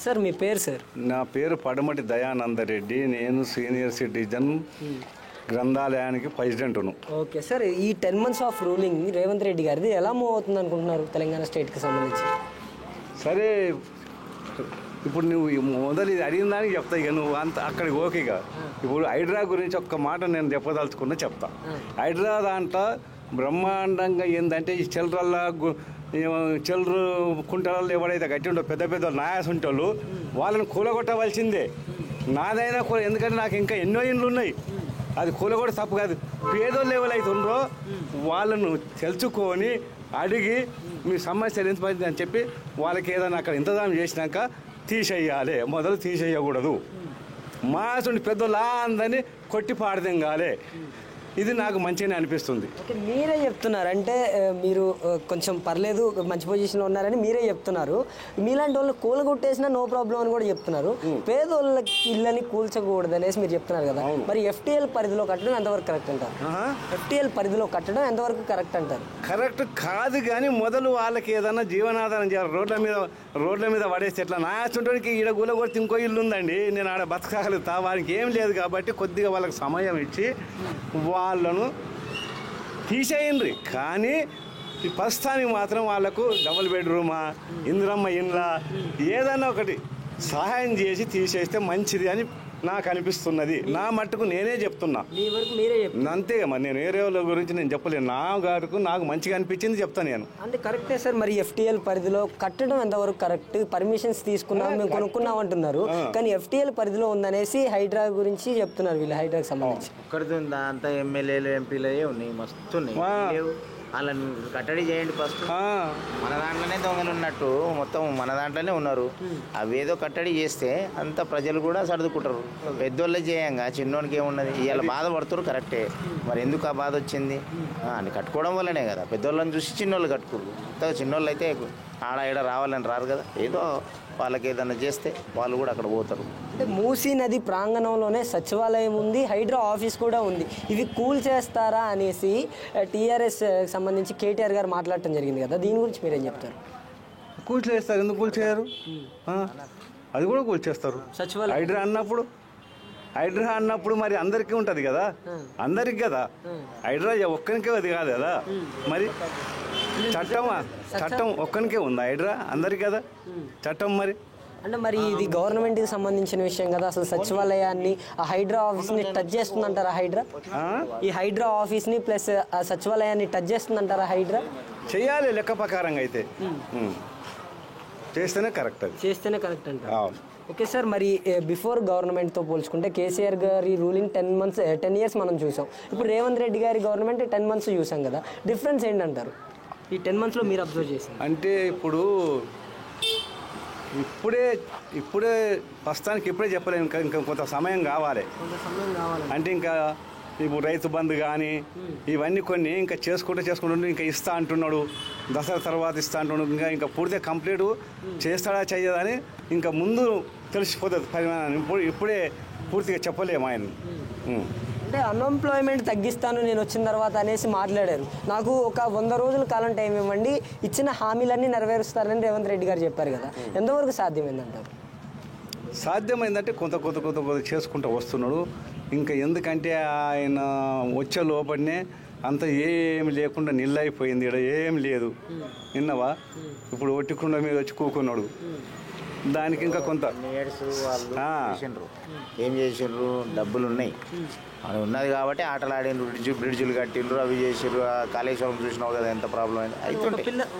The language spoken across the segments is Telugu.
సార్ మీ పేరు సార్? నా పేరు పడమటి దయానందరెడ్డి. నేను సీనియర్ సిటిజన్ గ్రంథాలయానికి ప్రెసిడెంట్ను. ఓకే సార్, ఈ 10 months of ruling Revanth Reddy గారిది ఎలా మూవ్ అవుతుంది అనుకుంటున్నారు తెలంగాణ స్టేట్కి సంబంధించి? సరే, ఇప్పుడు నువ్వు మొదలు ఇది అడిగిన దానికి చెప్తా. ఇక నువ్వు అంత అక్కడికి ఓకేగా. ఇప్పుడు హైడ్రా గురించి ఒక్క మాట నేను చెప్పదలుచుకున్నా చెప్తా. హైడ్రా దాంట్లో బ్రహ్మాండంగా ఏంటంటే ఈ చిల్లరు కుంటలలో ఎవడైతే కట్టి ఉండో పెద్ద పెద్ద నాయాస్ ఉంటాళ్ళు వాళ్ళని కూలగొట్టవలసిందే. నాదైనా ఎందుకంటే నాకు ఇంకా ఎన్నో ఇండ్లు ఉన్నాయి. అది కూలగొట్ట తప్పు కాదు. పేదోళ్ళు ఎవరైతే ఉండరో వాళ్ళను తెలుసుకొని అడిగి మీ సమస్యలు ఎంత పడింది అని చెప్పి వాళ్ళకి ఏదైనా అక్కడ ఇంతజాం చేసినాక తీసేయాలి. మొదలు తీసేయకూడదు. మాసుండి పెద్దోళ్ళు అందరినీ కొట్టి పాడదెంగాలి. ఇది నాకు మంచిగానే అనిపిస్తుంది. ఓకే, మీరే చెప్తున్నారు అంటే మీరు కొంచెం పర్లేదు మంచి పొజిషన్లో ఉన్నారని మీరే చెప్తున్నారు. మీలాంటి వాళ్ళు కూలగొట్టేసినా నో ప్రాబ్లం అని కూడా చెప్తున్నారు. పేదోళ్ళకి ఇళ్ళని కూల్చకూడదు అనేసి మీరు చెప్తున్నారు కదా. మరి FTL పరిధిలో కట్టడం ఎంతవరకు కరెక్ట్ అంటారు? FTL పరిధిలో కట్టడం ఎంతవరకు కరెక్ట్ అంటారు? కరెక్ట్ కాదు, కానీ మొదలు వాళ్ళకి ఏదన్నా జీవనాధారం చేయాలి. రోడ్ల మీద పడేస్తే ఎట్లా? నా చుట్టూకి ఈడ కూలగొడితే ఇంకో ఇల్లు ఉందండి, నేను ఆడ బతకగలుగుతా. వారికి ఏం లేదు కాబట్టి కొద్దిగా వాళ్ళకి సమయం ఇచ్చి వాళ్ళను తీసేయండి. కానీ ఈ ప్రస్తుతానికి మాత్రం వాళ్ళకు డబుల్ బెడ్రూమా, ఇందిరమ్మ ఇండ్ల ఏదన్నా ఒకటి సహాయం చేసి తీసేస్తే మంచిది అని నాకు అనిపిస్తున్నది. నా మట్టుకు నేనే చెప్తున్నా. అంతే మరి, నేను వేరే వాళ్ళ గురించి నేను చెప్పలేను. నా గారికి నాకు మంచిగా అనిపించింది చెప్తాను నేను. అంటే కరెక్టే సార్. మరి FTL పరిధిలో కట్టడం ఎంతవరకు కరెక్ట్? పర్మిషన్స్ తీసుకున్నాం, మేము కొనుక్కున్నాం అంటున్నారు, కానీ FTL పరిధిలో ఉందనేసి హైడ్రా గురించి చెప్తున్నారు వీళ్ళు. హైడ్రాకి సంబంధించి ఒక్కడిది ఉందా? అంతా ఎమ్మెల్యేలు ఎంపీలు ఉన్నాయి, మస్తు ఉన్నాయి. వాళ్ళని కట్టడి చేయండి ఫస్ట్. మన దాంట్లోనే దొంగలు ఉన్నట్టు మొత్తం మన దాంట్లోనే ఉన్నారు. అవేదో కట్టడి చేస్తే అంత ప్రజలు కూడా సర్దుకుంటారు. పెద్దోళ్ళే చేయంగా చిన్నోనికి ఏమున్నది? ఇవాళ బాధపడుతున్నారు కరెక్టే. మరి ఎందుకు ఆ బాధ వచ్చింది? అని కట్టుకోవడం వల్లనే కదా. పెద్దోళ్ళని చూసి చిన్నోళ్ళు కట్టుకోరు. చిన్నోళ్ళు అయితే ఆడ ఈడ రావాలని రారు కదా. ఏదో వాళ్ళకి ఏదైనా చేస్తే వాళ్ళు కూడా అక్కడ పోతారు. అంటే మూసీ నది ప్రాంగణంలోనే సచివాలయం ఉంది, హైడ్రా ఆఫీస్ కూడా ఉంది. ఇవి కూల్ చేస్తారా అనేసి TRS సంబంధించి KTR గారు మాట్లాడటం జరిగింది కదా. దీని గురించి మీరేం చెప్తారు? కూల్ చేస్తారు. ఎందుకు కూల్ చేయరు? అది కూడా కూల్ చేస్తారు. సచివాలయం హైడ్రా అన్నప్పుడు మరి అందరికీ ఉంటుంది కదా. అందరికి కదా. హైడ్రా ఒక్కరికే అది కాదు కదా. మరి చట్టం ఒక్కరికే ఉందా? హైడ్రా అందరికి కదా చట్టం. మరి ఇది గవర్నమెంట్కి సంబంధించిన విషయం కదా. అసలు సచివాలయాన్ని, ఆ హైడ్రా ఆఫీస్ని టచ్ చేస్తుందంటారా హైడ్రా? ఈ హైడ్రా ఆఫీస్ని ప్లస్ ఆ సచివాలయాన్ని టచ్ చేస్తుందంటారా హైడ్రా? చెయ్యాలి లెక్క ప్రకారంగా అయితే. చేస్తేనే కరెక్ట్ అంటారు. ఓకే సార్, మరి బిఫోర్ గవర్నమెంట్తో పోల్చుకుంటే కేసీఆర్ గారి రూలింగ్ 10 years మనం చూసాం. ఇప్పుడు రేవంత్ రెడ్డి గారి గవర్నమెంట్ 10 months చూసాం కదా. డిఫరెన్స్ ఏంటంటారు ఈ 10 monthsలో మీరు అబ్జర్వ్ చేసింది? అంటే ఇప్పుడే ప్రస్తుతానికి ఇప్పుడే చెప్పలేము. ఇంకా కొంత సమయం కావాలి. అంటే ఇంకా ఇప్పుడు రైతు బంధు కానీ ఇవన్నీ కొన్ని ఇంకా చేసుకుంటూ ఇంకా ఇస్తా అంటున్నాడు. దసరా తర్వాత ఇస్తా అంటున్నాడు. ఇంకా పూర్తిగా కంప్లీట్ చేస్తాడా చెయ్యదని ఇంకా ముందు తెలిసిపోతుంది పరిమాణాన్ని. ఇప్పుడే పూర్తిగా చెప్పలేము ఆయన. అంటే అన్ఎంప్లాయ్మెంట్ తగ్గిస్తాను నేను వచ్చిన తర్వాత అనేసి మాట్లాడారు. నాకు ఒక 100 రోజుల కాలం టైం ఇవ్వండి, ఇచ్చిన హామీలన్నీ నెరవేరుస్తారని రేవంత్ రెడ్డి గారు చెప్పారు కదా. ఎంతవరకు సాధ్యమైందంటారు? సాధ్యమైందంటే కొంత చేసుకుంటూ వస్తున్నాడు. ఇంకా ఎందుకంటే ఆయన వచ్చే లోపలనే అంత ఏమి లేకుండా నిల్లైపోయింది. ఇక్కడ ఏం లేదు. విన్నావా? ఇప్పుడు ఒట్టికుండ మీద వచ్చి కూకున్నాడు. దానికి ఇంకా కొంత ఏం చేసిండ్రు? డబ్బులు ఉన్నాయి, అది ఉన్నది కాబట్టి ఆటలు ఆడిండ్రు, బ్రిడ్జులు కట్టిండ్రు, అవి చేసిండ్రు. కాళేశ్వరం చూసినావు కదా ఎంత ప్రాబ్లం అయింది. అయితే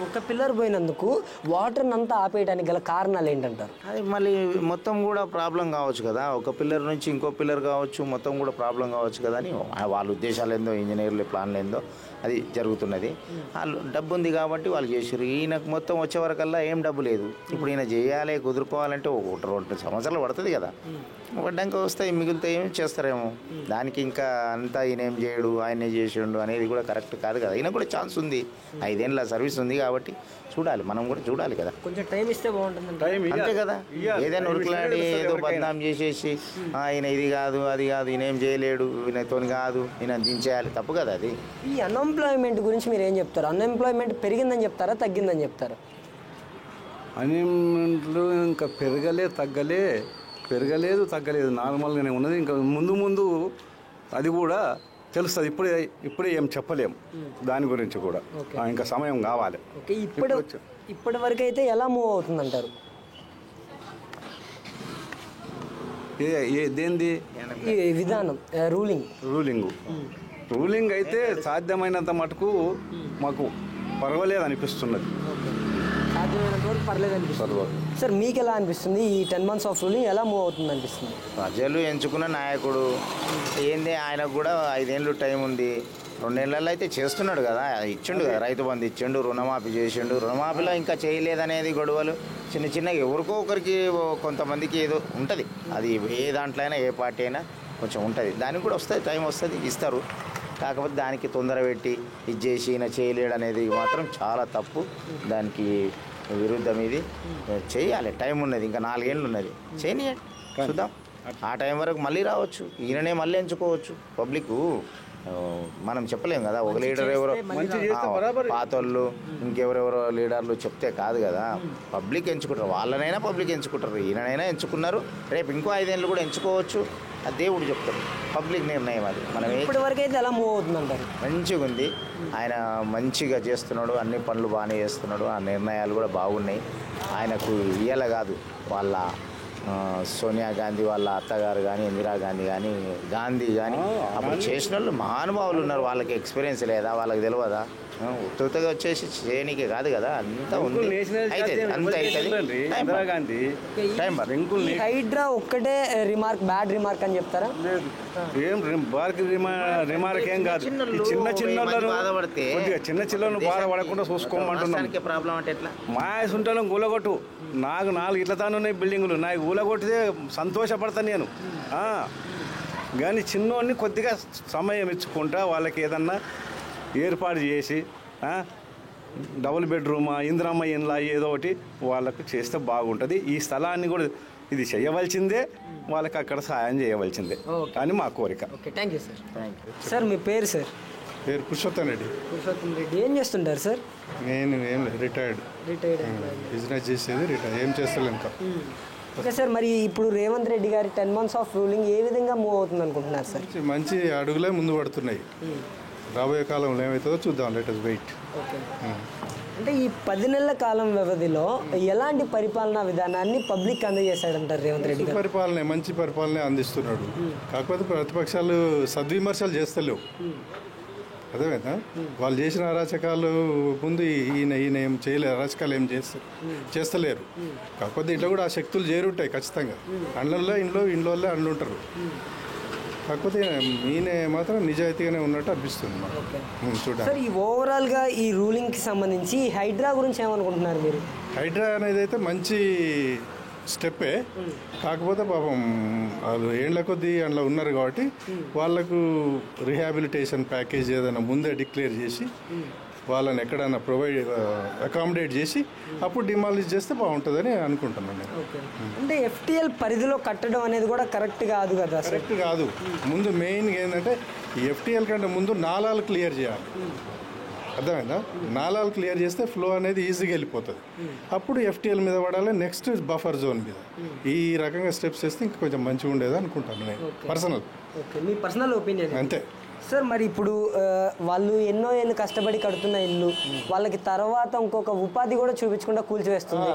ఒక పిల్లర్ పోయినందుకు వాటర్ అంతా ఆపేయడానికి గల కారణాలు ఏంటంటారు? అది మళ్ళీ మొత్తం కూడా ప్రాబ్లం కావచ్చు కదా. ఒక పిల్లర్ నుంచి ఇంకో పిల్లర్ కావచ్చు, మొత్తం కూడా ప్రాబ్లం కావచ్చు కదా అని వాళ్ళ ఉద్దేశాలు ఏందో, ఇంజనీర్ల ప్లాన్లు ఏందో అది జరుగుతున్నది. వాళ్ళు డబ్బు ఉంది కాబట్టి వాళ్ళు చేసారు. ఈయనకు మొత్తం వచ్చే వరకల్లా ఏం డబ్బు లేదు. ఇప్పుడు ఈయన చేయాలి, కుదురుకోవాలంటే 1-2 సంవత్సరాలు పడుతుంది కదా. పడ్డాక వస్తాయి, మిగులుతాయి, ఏం చేస్తారేమో. దానికి ఇంకా అంతా ఈయన ఏం చేయడు, ఆయనే చేసిండు అనేది కూడా కరెక్ట్ కాదు కదా. ఈయన కూడా ఛాన్స్ ఉంది, 5 ఏళ్ళ సర్వీస్ ఉంది కాబట్టి చూడాలి, మనం కూడా చూడాలి కదా. కొంచెం టైం ఇస్తే బాగుంటుంది అంతే కదా. ఏదైనా ఉరుకులాడి ఏదో బదనాం చేసేసి ఈయన ఇది కాదు అది కాదు, ఈయన ఏం చేయలేడు, ఈయనతో కాదు, ఈయన దించేయాలి, తప్పు కదా అది. ఈ అన్ఎంప్లాయ్మెంట్ గురించి మీరు ఏం చెప్తారు? అన్ఎంప్లాయ్మెంట్ పెరిగిందని చెప్తారా, తగ్గిందని చెప్తారా? అన్ఎంప్లాయ్మెంట్లు ఇంకా పెరగలేదు తగ్గలేదు, నార్మల్గానే ఉన్నది. ఇంకా ముందు అది కూడా తెలుస్తుంది. ఇప్పుడే ఏం చెప్పలేం దాని గురించి కూడా, ఇంకా సమయం కావాలి. ఓకే, ఇప్పటి వరకు అయితే ఎలా మూవ్ అవుతుందంటారు? దేంది ఈ విధానం రూలింగ్ అయితే సాధ్యమైనంత మటుకు మాకు పర్వాలేదు అనిపిస్తున్నది. సాధ్యమైనంత వరకు పర్లేదు అనిపిస్తుంది. సార్ మీకు ఎలా అనిపిస్తుంది? ఈ 10 months ఆఫ్ రూలింగ్ ఎలా మూవ్ అవుతుంది అనిపిస్తుంది? ప్రజలు ఎంచుకున్న నాయకుడు ఏంది, ఆయనకు కూడా 5 ఏళ్ళు టైం ఉంది. 2 నెలల్లో అయితే చేస్తున్నాడు కదా, ఇచ్చిండు కదా, రైతు బంధు ఇచ్చిండు, రుణమాఫీ చేసిండు. రుణమాఫీలో ఇంకా చేయలేదనేది గొడవలు చిన్నగా ఎవరికో ఒకరికి కొంతమందికి ఏదో ఉంటుంది. అది ఏ దాంట్లో అయినా ఏ పార్టీ అయినా కొంచెం ఉంటుంది. దానికి కూడా వస్తుంది, టైం వస్తుంది, ఇస్తారు. కాకపోతే దానికి తొందర పెట్టి ఇది చేసి ఈయన చేయలేడు అనేది మాత్రం చాలా తప్పు. దానికి విరుద్ధం ఇది. చేయాలి, టైం ఉన్నది, ఇంకా 4 ఏళ్ళు ఉన్నది, చేయనియండి, చూద్దాం. ఆ టైం వరకు మళ్ళీ రావచ్చు, ఈయననే మళ్ళీ ఎంచుకోవచ్చు. పబ్లిక్ మనం చెప్పలేం కదా, ఒక లీడర్ ఎవరో పాతోళ్ళు ఇంకెవరెవరో లీడర్లు చెప్తే కాదు కదా. పబ్లిక్ ఎంచుకుంటారు, వాళ్ళనైనా పబ్లిక్ ఎంచుకుంటారు, ఈయననైనా ఎంచుకున్నారు, రేపు ఇంకో 5 ఏళ్ళు కూడా ఎంచుకోవచ్చు. అది దేవుడు చెప్తారు, పబ్లిక్ నిర్ణయం అది. మనం ఇప్పటివరకు అయితే ఎలా మూవ్ అవుతుందంటారు? మంచిగా ఉంది, ఆయన మంచిగా చేస్తున్నాడు, అన్ని పనులు బాగానే చేస్తున్నాడు, ఆ నిర్ణయాలు కూడా బాగున్నాయి. ఆయనకు ఇయ్యాల కాదు, వాళ్ళ సోనియా గాంధీ వాళ్ళ అత్తగారు కానీ, ఇందిరాగాంధీ కానీ, గాంధీ కానీ అప్పుడు చేసిన వాళ్ళు మహానుభావులు ఉన్నారు. వాళ్ళకి ఎక్స్పీరియన్స్ లేదా, వాళ్ళకి తెలియదా? ఉత్తగా వచ్చేసి చేయనీకే కాదు కదా, అంతా ఉంది. అయితే అంత అవుతుంది, టైం హైడ్రా ఒక్కటే బ్యాడ్ రిమార్క్ అని చెప్తారా? ఏం రిమార్క్ ఏం కాదు. చిన్న బాధపడకుండా చూసుకోమంటున్నాం. ప్రాబ్లం అంటే ఎట్లా? మా సుంటలం కూలగొట్టు, నాకు 4 ఇట్ల తాను ఉన్నాయి బిల్డింగులు, నాకు కూలగొట్టితే సంతోషపడతాను నేను. కానీ చిన్నోడిని కొద్దిగా సమయం ఇచ్చుకుంటా వాళ్ళకి ఏదన్నా ఏర్పాటు చేసి డబుల్ బెడ్రూమా, ఇందిరమ్మ ఇండ్లా ఏదో ఒకటి వాళ్ళకు చేస్తే బాగుంటుంది. ఈ స్థలాన్ని కూడా ఇది చేయవలసిందే, వాళ్ళకి అక్కడ సాయం చేయవలసిందే అని మా కోరిక. Okay, thank you sir. Sir మీ పేరు? సార్ పేరు పురుషోత్తం రెడ్డి. ఏం చేస్తుంటారు సార్? నేను ఏం లేదు, రిటైర్డ్. బిజినెస్ చేసేది రిటైర్డ్, ఏం చేస్తలేదు ఇంకా. ఓకే సార్, మరి ఇప్పుడు రేవంత్ రెడ్డి గారి 10 months ఆఫ్ రూలింగ్ ఏ విధంగా మూవ్ అవుతుంది అనుకుంటున్నారు సార్? మంచి అడుగులే ముందు పడుతున్నాయి. రాబోయే కాలంలో ఏమవుతుందో చూద్దాం, లెట్ us వెయిట్. ఓకే, అంటే ఈ 10 నెలల కాలం వ్యవధిలో ఎలాంటి పరిపాలనా విధానాన్ని పబ్లిక్ అందజేశాడంటారు రేవంత్ రెడ్డి గారు? పరిపాలన, మంచి పరిపాలన అందిస్తున్నాడు. కాకపోతే ప్రతిపక్షాలు సద్విమర్శలు చేస్తలేవు, అర్థమైందా? వాళ్ళు చేసిన అరాచకాలు ముందు ఈయన ఏం చేయలేరు, అరాచకాలు ఏం చేస్తలేరు. కాకపోతే ఇంట్లో కూడా ఆ శక్తులు చేరుంటాయి ఖచ్చితంగా. ఇంట్లో అండ్లు ఉంటారు. కాకపోతే ఈయన మాత్రం నిజాయితీగానే ఉన్నట్టు అనిపిస్తుంది చూడండి. సార్, ఈ ఓవరాల్గా ఈ రూలింగ్కి సంబంధించి హైడ్రా గురించి ఏమనుకుంటున్నారు మీరు? హైడ్రా అనేది అయితే మంచి స్టెప్పే. కాకపోతే పాపం వాళ్ళు ఏళ్ల కొద్దీ అందులో ఉన్నారు కాబట్టి వాళ్ళకు రిహాబిలిటేషన్ ప్యాకేజ్ ఏదైనా ముందే డిక్లేర్ చేసి వాళ్ళని ఎక్కడైనా అకామిడేట్ చేసి అప్పుడు డిమాలిష్ చేస్తే బాగుంటుందని అనుకుంటున్నాను నేను. అంటే FTL పరిధిలో కట్టడం అనేది కూడా కరెక్ట్ కాదు కదా? కరెక్ట్ కాదు. ముందు మెయిన్గా ఏంటంటే ఈ FTL కంటే ముందు నాలాలు క్లియర్ చేయాలి, అర్థమైందా? నాలాలు క్లియర్ చేస్తే ఫ్లో అనేది ఈజీగా వెళ్ళిపోతుంది. అప్పుడు FTL మీద పడాలి, నెక్స్ట్ బఫర్ జోన్ మీద. ఈ రకంగా స్టెప్స్ చేస్తే ఇంకా కొంచెం మంచిగా ఉండేది అనుకుంటాను నేను పర్సనల్. ఓకే, మీ పర్సనల్ ఒపీనియన్ అంతే. సార్, మరి ఇప్పుడు వాళ్ళు ఎన్నో ఏళ్ళు కష్టపడి కడుతున్న ఇల్లు వాళ్ళకి తర్వాత ఇంకొక ఉపాధి కూడా చూపించకుండా కూల్చివేస్తుంది.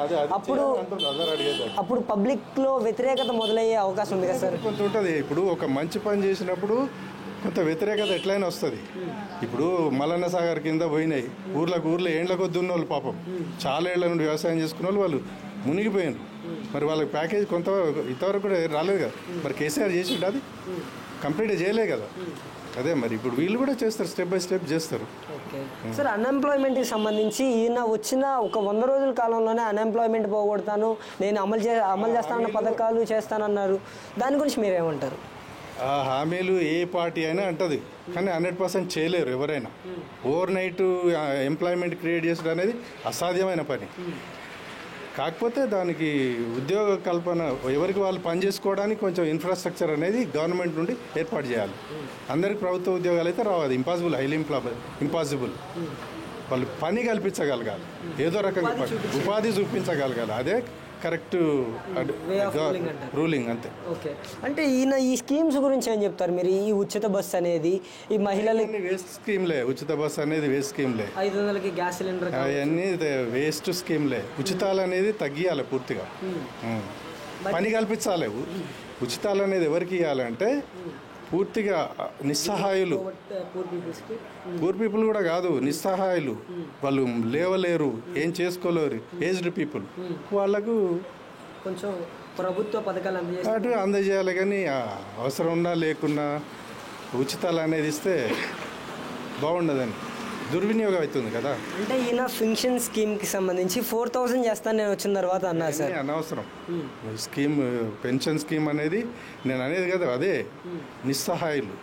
అప్పుడు పబ్లిక్లో వ్యతిరేకత మొదలయ్యే అవకాశం ఉంది కదా సార్? కొంత ఉంటుంది. ఇప్పుడు ఒక మంచి పని చేసినప్పుడు కొంత వ్యతిరేకత ఎట్లయినా వస్తుంది. ఇప్పుడు మల్లన్న సాగర్ కింద పోయినాయి, ఊర్లో ఏండ్ల కొద్ది ఉన్న వాళ్ళు పాపం చాలా ఏళ్ల నుండి వ్యవసాయం చేసుకున్న వాళ్ళు మునిగిపోయినారు. మరి వాళ్ళకి ప్యాకేజ్ ఇంతవరకు కూడా రాలేదు కదా. మరి కేసీఆర్ చేసి అది కంప్లీట్గా చేయలేదు కదా. అదే మరి ఇప్పుడు వీళ్ళు కూడా చేస్తారు, స్టెప్ బై స్టెప్ చేస్తారు. సార్, అన్ఎంప్లాయ్మెంట్కి సంబంధించి ఈయన వచ్చిన ఒక 100 రోజుల కాలంలోనే అన్ఎంప్లాయ్మెంట్ పోగొడతాను, నేను అమలు చేస్తానన్న పథకాలు చేస్తానన్నారు. దాని గురించి మీరేమంటారు? ఆ హామీలు ఏ పార్టీ అయినా అంటది, కానీ 100% చేయలేరు ఎవరైనా. ఓవర్ నైట్ ఎంప్లాయ్మెంట్ క్రియేట్ చేసడం అనేది అసాధ్యమైన పని. కాకపోతే దానికి ఉద్యోగ కల్పన, ఎవరికి వాళ్ళు పని చేసుకోవడానికి కొంచెం ఇన్ఫ్రాస్ట్రక్చర్ అనేది గవర్నమెంట్ నుండి ఏర్పాటు చేయాలి. అందరికి ప్రభుత్వ ఉద్యోగాలు అయితే రావాలి, ఇంపాసిబుల్, హైలీ ఇంపాసిబుల్. వాళ్ళు పని కల్పించగలగాలి, ఏదో రకంగా ఉపాధి చూపించగలగాలి. అదే కరెక్ట్ రూలింగ్ అంతే. ఓకే, అంటే ఈయన ఈ స్కీమ్స్ గురించి ఏం చెప్తారు మీరు? ఈ ఉచిత బస్సు అనేది ఈ మహిళలకి వేస్ట్ స్కీమ్లే. ఉచిత బస్ అనేది వేస్ట్ స్కీమ్లే. 500కి గ్యాస్ సిలిండర్ అవన్నీ వేస్ట్ స్కీమ్లే. ఉచితాలు అనేది తగ్గియాలి పూర్తిగా. పని కల్పించాలి. ఉచితాలు అనేది ఎవరికి ఇవ్వాలంటే పూర్తిగా నిస్సహాయులు, పూర్ పీపుల్ కూడా కాదు, నిస్సహాయులు, వాళ్ళు లేవలేరు, ఏం చేసుకోలేరు, ఏజ్డ్ పీపుల్, వాళ్ళకు కొంచెం ప్రభుత్వ పథకాలు అటు అందజేయాలి. కానీ అవసరం ఉన్నా లేకున్నా ఉచితాలు అనేది ఇస్తే బాగుండదని. దుర్వినియోగం అవుతుంది కదా. అంటే ఈయన పెన్షన్ స్కీమ్కి సంబంధించి 4000 చేస్తాను నేను వచ్చిన తర్వాత అన్నారు సార్. అనవసరం స్కీమ్, పెన్షన్ స్కీమ్ అనేది నేను అనేది కదా, అదే నిస్సహాయులు,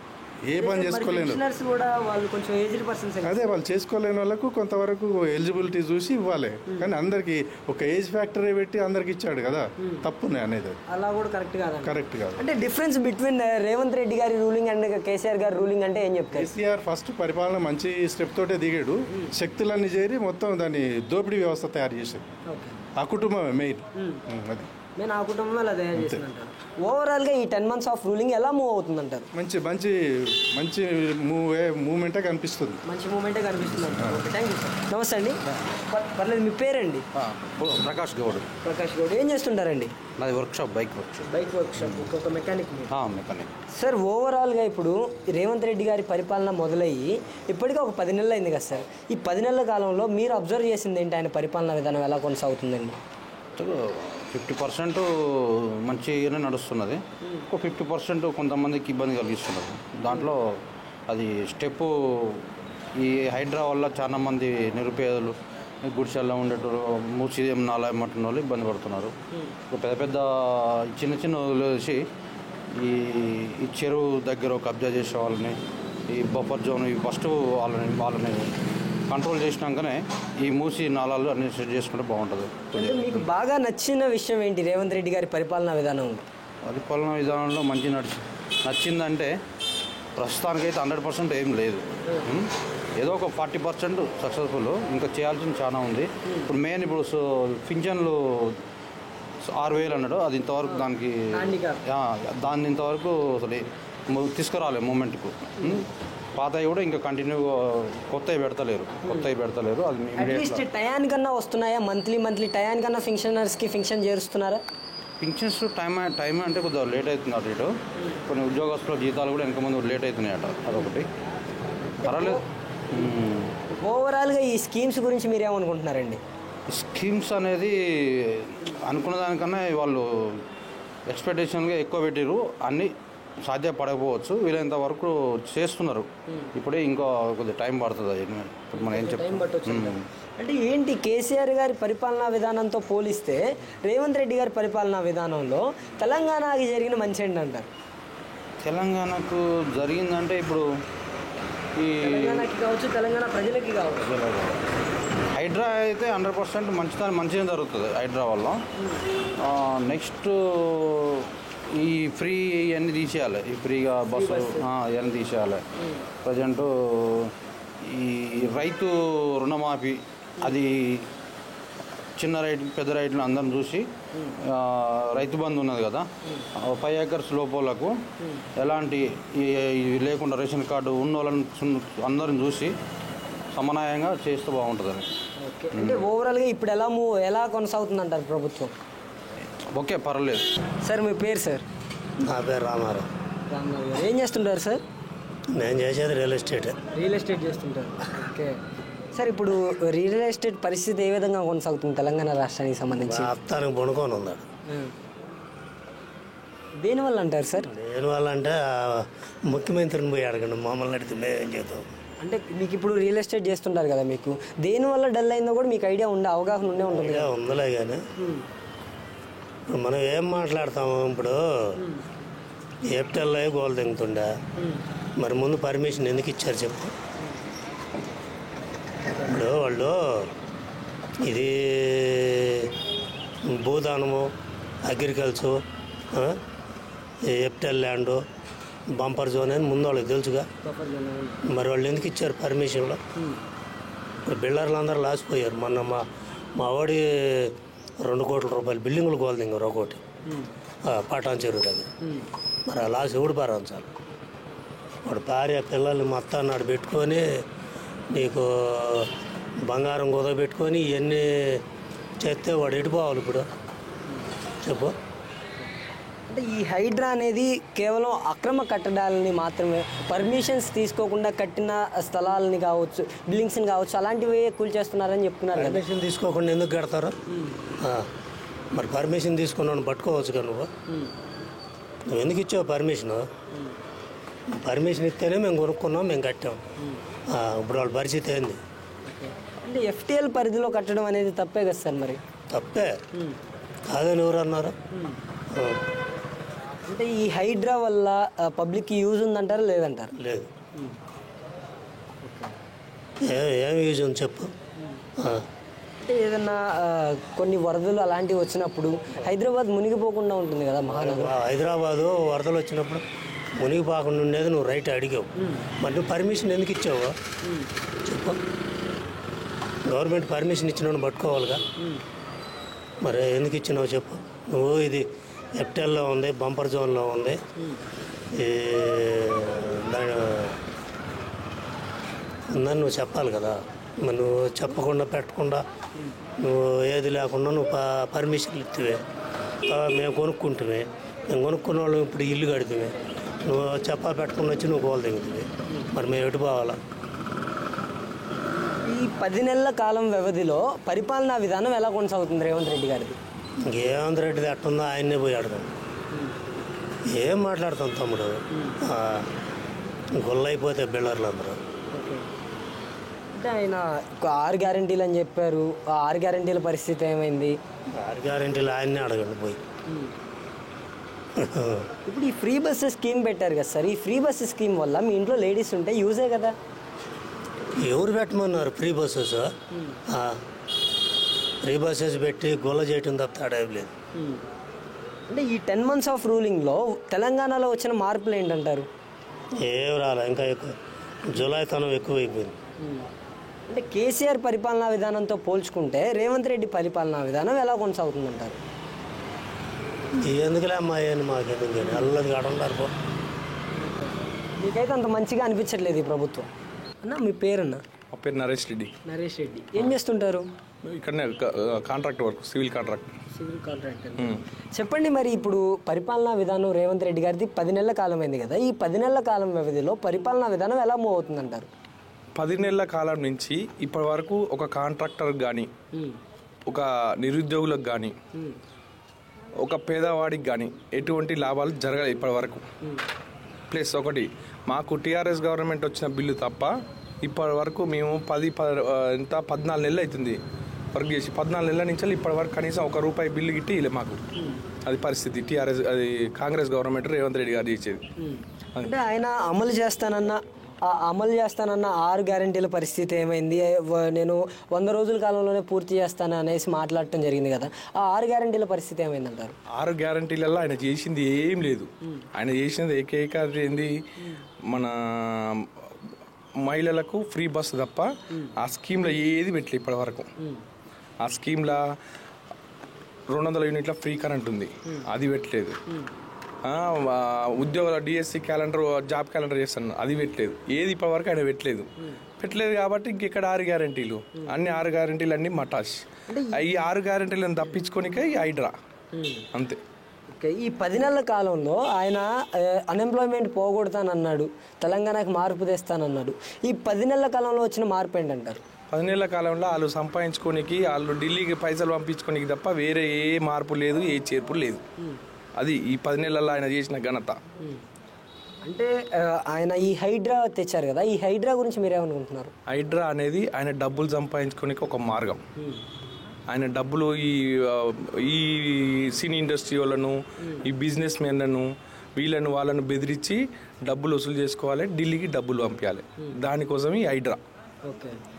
ఏ పని చేసుకోలేను. కూడా వాళ్ళు కొంచెం ఏజ్డ్ పర్సన్స్, అదే వాళ్ళు చేసుకోలేని వాళ్ళకు కొంతవరకు ఎలిజిబిలిటీ చూసి ఇవ్వాలి. కానీ అందరికి ఒక ఏజ్ ఫ్యాక్టరీ పెట్టి అందరికి ఇచ్చాడు కదా, తప్పునే అనేది. అలా కూడా కరెక్ట్ కాదు. కాదు. అంటే డిఫరెన్స్ బిట్వీన్ రేవంత్ రెడ్డి గారి రూలింగ్ అండ్ కేసీఆర్ గారి రూలింగ్ అంటే ఏం చెప్తారు? కేసీఆర్ ఫస్ట్ పరిపాలన మంచి స్టెప్ తోటే దిగాడు. శక్తులన్నీ చేరి మొత్తం దాన్ని దోపిడీ వ్యవస్థ తయారు చేశాడు. ఆ కుటుంబమే మెయిన్. అది నేను ఆ కుటుంబంలో తయారు చేసినట్టు. ఓవరాల్గా ఈ 10 months ఆఫ్ రూలింగ్ ఎలా మూవ్ అవుతుందంటారు? మంచి మంచి మంచి మూమెంటే కనిపిస్తుంది. మంచి మూమెంటే కనిపిస్తుంది అంటారు. Okay, thank you sir. నమస్తే అండి. పర్లేదు, మీ పేరండి? ప్రకాష్ గౌడ్. ప్రకాష్ గౌడ్. ఏం చేస్తుంటారండి? నాది వర్క్షాప్, బైక్ వర్క్షాప్. ఒక మెకానిక్. మెకానిక్. సార్, ఓవరాల్గా ఇప్పుడు రేవంత్ రెడ్డి గారి పరిపాలన మొదలయ్యి ఇప్పటికీ ఒక 10 నెలలు అయింది కదా సార్. ఈ 10 నెలల కాలంలో మీరు అబ్జర్వ్ చేసింది ఏంటి? ఆయన పరిపాలన విధానం ఎలా కొనసాగుతుందండి? 50% మంచిగానే నడుస్తున్నది. ఒక 50% కొంతమందికి ఇబ్బంది కలిగిస్తున్నది. దాంట్లో అది స్టెప్పు, ఈ హైడ్రా వల్ల చాలా మంది నిరుపేదలు, గుడిసెల్లో ఉండేటోళ్ళు, మూసి నాలా మట్టిన వాళ్ళు ఇబ్బంది పడుతున్నారు. పెద్ద పెద్ద చిన్న వదిలేసి ఈ చెరువు దగ్గర కబ్జా చేసే వాళ్ళని, ఈ బఫర్ జోన్, ఈ ఫస్ట్ వాళ్ళని కంట్రోల్ చేసినాకనే ఈ మూసి నాళాలు అన్ని సెట్ చేసుకుంటే బాగుంటుంది. అంటే మీకు బాగా నచ్చిన విషయం ఏంటి రేవంత్ రెడ్డి గారి పరిపాలనా విధానం? పరిపాలనా విధానంలో మంచి నచ్చిందంటే ప్రస్తుతానికైతే 100% ఏం లేదు. ఏదో ఒక 40% సక్సెస్ఫుల్. ఇంకా చేయాల్సింది చాలా ఉంది. ఇప్పుడు మెయిన్ ఇప్పుడు పింఛన్లు 6000 అన్నాడు, అది ఇంతవరకు దాన్ని ఇంతవరకు అసలు తీసుకురాలేదు మూమెంట్కు. పాతవి కూడా ఇంకా కంటిన్యూగా కొత్తవి పెడతలేరు. అది అట్లీస్ట్ టయానికన్నా వస్తున్నాయా? మంత్లీ టయానికన్నా ఫంక్షనర్స్కి ఫంక్షన్ చేరుస్తున్నారా? పింఛన్స్ టైం అంటే కొద్దిగా లేట్ అవుతుంది అటు ఇటు. కొన్ని ఉద్యోగస్తుల జీతాలు కూడా వెనక ముందు లేట్ అవుతున్నాయట. అదొకటి పర్వాలేదు. ఓవరాల్గా ఈ స్కీమ్స్ గురించి మీరు ఏమనుకుంటున్నారండి? స్కీమ్స్ అనేది అనుకున్న దానికన్నా వాళ్ళు ఎక్స్పెక్టేషన్గా ఎక్కువ పెట్టారు. అన్నీ సాధ్యపడకపోవచ్చు, వీలైనంత వరకు చేస్తున్నారు. ఇప్పుడే ఇంకా కొద్దిగా టైం పడుతుంది. ఇప్పుడు మనం ఏం చెప్తాం అంటే ఏంటి, కేసీఆర్ గారి పరిపాలనా విధానంతో పోలిస్తే రేవంత్ రెడ్డి గారి పరిపాలనా విధానంలో తెలంగాణకి జరిగిన మంచి ఏంటంటారు? తెలంగాణకు జరిగిందంటే ఇప్పుడు ఈ తెలంగాణకి కావచ్చు, తెలంగాణ ప్రజలకి కావచ్చు, హైడ్రా అయితే 100% మంచిగా జరుగుతుంది హైడ్రా వల్ల. నెక్స్ట్ ఈ ఫ్రీ ఇవన్నీ తీసేయాలి. ఈ ఫ్రీగా బస్సు ఇవన్నీ తీసేయాలి. ప్రజెంటు ఈ రైతు రుణమాఫీ, అది చిన్న రైతు పెద్ద రైతులు అందరిని చూసి, రైతు బంధు ఉన్నది కదా, 5 acres లోపలకు ఎలాంటి లేకుండా రేషన్ కార్డు ఉన్న వాళ్ళని అందరిని చూసి సమన్వయంగా చేస్తే బాగుంటుందని. అంటే ఓవరాల్గా ఇప్పుడు ఎలా కొనసాగుతుంది అంటారు ప్రభుత్వం? ఓకే, పర్వాలేదు. సార్, మీ పేరు? సార్, నా పేరు రామారావు. ఏం చేస్తుంటారు సార్? నేను చేసేది రియల్ ఎస్టేట్ చేస్తుంటారు. ఓకే సార్, ఇప్పుడు రియల్ ఎస్టేట్ పరిస్థితి ఏ విధంగా కొనసాగుతుంది తెలంగాణ రాష్ట్రానికి సంబంధించి? అత్తానికి పడుకొని ఉన్నాడు. దేనివల్ల అంటారు సార్? దేనివల్ల అంటే ముఖ్యమంత్రిని పోయి అడగండి, మమ్మల్ని అడిగితే మేమేం చేద్దాం. అంటే మీకు ఇప్పుడు రియల్ ఎస్టేట్ చేస్తుంటారు కదా, మీకు దేనివల్ల డల్ అయిందో కూడా మీకు అవగాహన ఉంటుంది? ఉందలే కానీ మనం ఏం మాట్లాడతాము. ఇప్పుడు ఏప్రిల్లో గోల్ తెంగుతుండే, మరి ముందు పర్మిషన్ ఎందుకు ఇచ్చారు చెప్పు. ఇప్పుడు వాళ్ళు ఇది భూదానము, అగ్రికల్చర్, ఎప్టెల్ ల్యాండ్, బంపర్ జోన్ అని ముందు వాళ్ళకి తెలుసుగా. మరి వాళ్ళు ఎందుకు ఇచ్చారు పర్మిషన్లో? బిల్డర్లు అందరూ లాసిపోయారు. మొన్న మా వాడి 2 కోట్ల రూపాయలు బిల్డింగులు గోల్దింగారు ఒకటి పటాన్ చెరువు దగ్గర. మరి ఆ లాస్ ఎవడు భరించాలి? వాడు భార్య పిల్లల్ని మొత్తాన్ని నాడు పెట్టుకొని నీకు బంగారం కుదబెట్టుకొని ఇవన్నీ చేస్తే వాడు ఎటుపోవాలి ఇప్పుడు చెప్పు. అంటే ఈ హైడ్రా అనేది కేవలం అక్రమ కట్టడాలని మాత్రమే, పర్మిషన్స్ తీసుకోకుండా కట్టిన స్థలాలని కావచ్చు, బిల్డింగ్స్ని కావచ్చు, అలాంటివి కూల్చేస్తున్నారని చెప్తున్నారు కదా. పర్మిషన్ తీసుకోకుండా ఎందుకు కడతారు? మరి పర్మిషన్ తీసుకున్నాను పట్టుకోవచ్చుగా నువ్వు ఎందుకు ఇచ్చావు పర్మిషను? పర్మిషన్ ఇస్తేనే మేము కొనుక్కున్నాం, మేము కట్టాం. ఇప్పుడు వాళ్ళ పరిస్థితి ఏంది? అంటే ఎఫ్టీఎల్ పరిధిలో కట్టడం అనేది తప్పే కదా సార్? మరి తప్పే కాదని ఎవరు అన్నారు? అంటే ఈ హైడ్రా వల్ల పబ్లిక్కి యూజ్ ఉందంటారా లేదంటారు? లేదు. ఏం యూజ్ ఉంది చెప్పు. అంటే ఏదన్నా కొన్ని వరదలు అలాంటివి వచ్చినప్పుడు హైదరాబాద్ మునిగిపోకుండా ఉంటుంది కదా మహానగరం. హైదరాబాదు వరదలు వచ్చినప్పుడు మునిగిపోకుండా ఉండేది నువ్వు రైట్ అడిగావు. మరి నువ్వు పర్మిషన్ ఎందుకు ఇచ్చావు చెప్పు. గవర్నమెంట్ పర్మిషన్ ఇచ్చినోడు పట్టుకోవాలిగా. మరి ఎందుకు ఇచ్చినావు చెప్పు. నువ్వు ఇది ఎఫ్టీఎల్లో ఉంది, బంపర్ జోన్లో ఉంది, దాని ఉందని నువ్వు చెప్పాలి కదా. మరి నువ్వు చెప్పకుండా పెట్టకుండా నువ్వు ఏది లేకుండా నువ్వు పర్మిషన్లు ఇస్తే మేము కొనుక్కుంటుమే. మేము కొనుక్కున్న వాళ్ళం ఇప్పుడు ఇల్లు కడితే నువ్వు చెప్పా పెట్టకుండా వచ్చి నువ్వు గోలు దిగుతుంది. మరి మేము ఎటు పోవాలా? ఈ 10 నెలల కాలం వ్యవధిలో పరిపాలనా విధానం ఎలా కొనసాగుతుంది రేవంత్ రెడ్డి గారిది? రేవంత్ రెడ్డిది ఎట్టుందో ఆయన్నే పోయి అడగం. ఏం మాట్లాడతాం తమ్ముడు? గొల్లైపోతే బిల్డర్లు అందరూ. అంటే ఆయన 6 గ్యారెంటీలు అని చెప్పారు. ఆ 6 గ్యారెంటీల పరిస్థితి ఏమైంది? 6 గ్యారెంటీలు ఆయన్నే అడగండి పోయి. ఇప్పుడు ఈ ఫ్రీ బస్సు స్కీమ్ పెట్టారు కదా సార్, ఈ ఫ్రీ బస్సు స్కీమ్ వల్ల మీ ఇంట్లో లేడీస్ ఉంటే యూజే కదా. ఎవరు పెట్టమన్నారు ఫ్రీ బస్సెస్? ఫ్రీ బస్సెస్ పెట్టి గొల్ల చేయటం తప్ప అడవి లేదు. అంటే ఈ 10 months ఆఫ్ రూలింగ్లో తెలంగాణలో వచ్చిన మార్పులు ఏంటంటారు? ఏం రాలే, ఇంకా ఎక్కువ జులాయితనం ఎక్కువైపోయింది. అంటే కేసీఆర్ పరిపాలనా విధానంతో పోల్చుకుంటే రేవంత్ రెడ్డి పరిపాలనా విధానం ఎలా కొనసాగుతుందంటారు? ఎందుకులే అమ్మాయి అని మాకెందుకు కానీ అల్లది కాడుండారు. మీకైతే అంత మంచిగా అనిపించట్లేదు ఈ ప్రభుత్వం. అన్న మీ పేరన్న? మా పేరు నరేష్ రెడ్డి. నరేష్ రెడ్డి ఏం చేస్తుంటారు? ఇక్కడనే contract work, civil contract. Civil contractor. చెప్పండి, మరి ఇప్పుడు పరిపాలనా విధానం రేవంత్ రెడ్డి గారిది 10 నెలల కాలం అయింది కదా, ఈ 10 నెలల కాలం వ్యవధిలో పరిపాలనా విధానం ఎలా మూవ్ అవుతుందంటారు? 10 నెలల కాలం నుంచి ఇప్పటి వరకు ఒక కాంట్రాక్టర్కి కానీ, ఒక నిరుద్యోగులకు కానీ, ఒక పేదవాడికి కానీ ఎటువంటి లాభాలు జరగలేదు ఇప్పటి వరకు. ప్లస్ ఒకటి, మాకు టీఆర్ఎస్ గవర్నమెంట్ వచ్చిన బిల్లు తప్ప ఇప్పటి వరకు మేము 14 నెలలు అవుతుంది వర్క్ చేసి. 14 నెలల నుంచి ఇప్పటి వరకు కనీసం ₹1 బిల్లు గిట్టి ఇలా మాకు. అది పరిస్థితి. టీఆర్ఎస్ అది కాంగ్రెస్ గవర్నమెంట్ రేవంత్ రెడ్డి గారు చేసేది. అంటే ఆయన అమలు చేస్తానన్న 6 గ్యారెంటీల పరిస్థితి ఏమైంది? నేను 100 రోజుల కాలంలోనే పూర్తి చేస్తాను అనేసి మాట్లాడటం జరిగింది కదా, ఆ 6 గ్యారెంటీల పరిస్థితి ఏమైందంటారు? 6 గ్యారెంటీలలో ఆయన చేసింది ఏం లేదు. ఆయన చేసినది ఏకైక ఏంది, మన మహిళలకు ఫ్రీ బస్సు తప్ప ఆ స్కీమ్లో ఏది పెట్టలేదు ఇప్పటి వరకు. ఆ స్కీమ్లో 200 యూనిట్ల ఫ్రీ కరెంట్ ఉంది, అది పెట్టలేదు. ఉద్యోగాల డిఎస్సి క్యాలెండర్, జాబ్ క్యాలెండర్ చేస్తాను, అది పెట్టలేదు. ఏది ఇప్పటి వరకు ఆయన పెట్టలేదు కాబట్టి ఇంకెక్కడ 6 గ్యారెంటీలు? అన్ని 6 గ్యారెంటీలు అన్నీ మటాష్. ఈ 6 గ్యారెంటీలను తప్పించుకోనికే ఈ హైడ్రా అంతే. ఓకే, ఈ 10 నెలల కాలంలో ఆయన అన్ఎంప్లాయ్మెంట్ పోగొడతానన్నాడు, తెలంగాణకు మార్పు తెస్తానన్నాడు. ఈ 10 నెలల కాలంలో వచ్చిన మార్పు ఏంటంటారు? 10 నెలల కాలంలో వాళ్ళు సంపాదించుకోనికి, వాళ్ళు ఢిల్లీకి పైసలు పంపించుకోనికి తప్ప వేరే ఏ మార్పు లేదు, ఏ చేర్పు లేదు. అది ఈ 10 నెలల్లో ఆయన చేసిన ఘనత. అంటే ఆయన ఈ హైడ్రా తెచ్చారు కదా, ఈ హైడ్రా గురించి మీరేమనుకుంటున్నారు? హైడ్రా అనేది ఆయన డబ్బులు సంపాదించుకోనికి ఒక మార్గం. ఆయన డబ్బులు ఈ సినీ ఇండస్ట్రీ వాళ్ళను, ఈ బిజినెస్ మెన్లను, వీళ్ళను వాళ్ళను బెదిరించి డబ్బులు వసూలు చేసుకోవాలి, ఢిల్లీకి డబ్బులు పంపించాలి. దానికోసం ఈ హైడ్రా.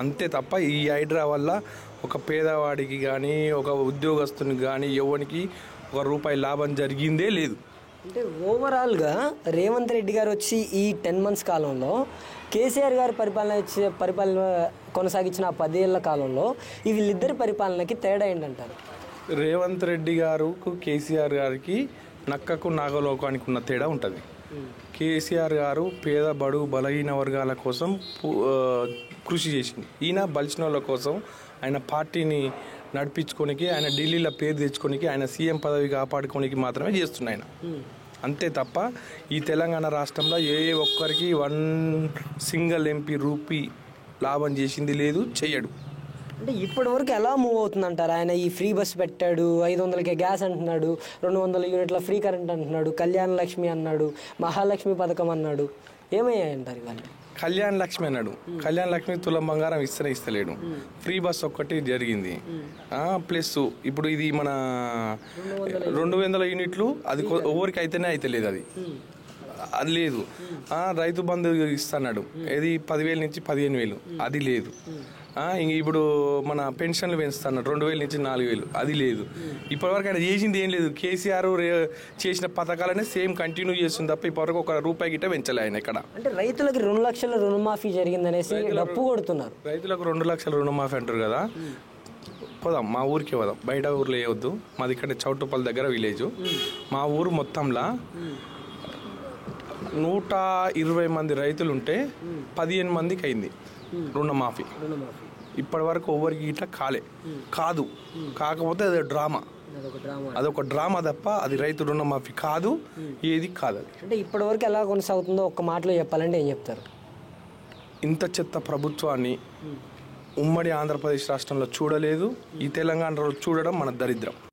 అంతే తప్ప ఈ హైడ్రా వల్ల ఒక పేదవాడికి కానీ, ఒక ఉద్యోగస్తునికి కానీ, ఎవరికి ₹1 లాభం జరిగిందే లేదు. అంటే ఓవరాల్గా రేవంత్ రెడ్డి గారు వచ్చి ఈ 10 months కాలంలో కేసీఆర్ గారు పరిపాలన కొనసాగించిన ఆ 10 ఏళ్ల కాలంలో ఈ వీళ్ళిద్దరి పరిపాలనకి తేడా ఏంటంటారు? రేవంత్ రెడ్డి గారు కేసీఆర్ గారికి నక్కకు నాగలోకానికి ఉన్న తేడా ఉంటుంది. కేసీఆర్ గారు పేద బడుగు బలహీన వర్గాల కోసం కృషి చేసింది. ఈయన బలిసిన వాళ్ళ కోసం ఆయన పార్టీని నడిపించుకోనికి, ఆయన ఢిల్లీలో పేరు తెచ్చుకోనికి, ఆయన సీఎం పదవి కాపాడుకోనికి మాత్రమే చేస్తున్నాయి ఆయన. అంతే తప్ప ఈ తెలంగాణ రాష్ట్రంలో ఏ ఒక్కరికి 1 single MP రూపీ లాభం చేసింది లేదు, చెయ్యడు. అంటే ఇప్పటి వరకు ఎలా మూవ్ అవుతుందంటారు? ఆయన ఈ ఫ్రీ బస్ పెట్టాడు, 500కే గ్యాస్ అంటున్నాడు, 200 యూనిట్ల ఫ్రీ కరెంట్ అంటున్నాడు, కళ్యాణ లక్ష్మి అన్నాడు, మహాలక్ష్మి పథకం అన్నాడు. ఏమయ్యాయంటారు ఇవన్నీ? కళ్యాణ లక్ష్మి అన్నాడు, కళ్యాణ లక్ష్మి తులం బంగారం ఇస్తలేడు. ఫ్రీ బస్ ఒక్కటి జరిగింది. ప్లస్ ఇప్పుడు ఇది మన 200 యూనిట్లు అది ఎవరికి అయితేనే అయితే లేదు, అది లేదు. రైతు బంధు ఇస్తున్నాడు, ఇది 10,000 నుంచి 15,000, అది లేదు. ఇప్పుడు మన పెన్షన్లు పెంచుతున్నాడు 2,000 నుంచి 4,000, అది లేదు. ఇప్పటివరకు ఆయన చేసింది ఏం లేదు. కేసీఆర్ చేసిన పథకాలనే సేమ్ కంటిన్యూ చేస్తుంది తప్ప ఇప్పటివరకు 1 రూపాయి గిట్ట పెంచలే ఆయన ఇక్కడ. అంటే రైతులకి 2 లక్షల రుణమాఫీ జరిగిందనేసి డప్పు కొడుతున్నారు. రైతులకు 2 లక్షల రుణమాఫీ అంటారు కదా. పోదాం, మా ఊరికి పోదాం, బయట ఊర్లో వేయవద్దు. మాది ఇక్కడ చౌటుపల్లి దగ్గర విలేజ్. మా ఊరు మొత్తంలో 120 మంది రైతులు ఉంటే 15 మందికి అయింది రుణమాఫీ. ఇప్పటి వరకు ఎవరికి ఇట్లా కాదు. కాకపోతే అది డ్రామా, అదొక డ్రామా తప్ప అది రైతు రుణమాఫీ కాదు, ఏది కాదు. అది అంటే ఇప్పటి వరకు ఎలా కొనసాగుతుందో ఒక్క మాటలో చెప్పాలంటే ఏం చెప్తారు? ఇంత చెత్త ప్రభుత్వాన్ని ఉమ్మడి ఆంధ్రప్రదేశ్ రాష్ట్రంలో చూడలేదు. ఈ తెలంగాణలో చూడడం మన దరిద్రం.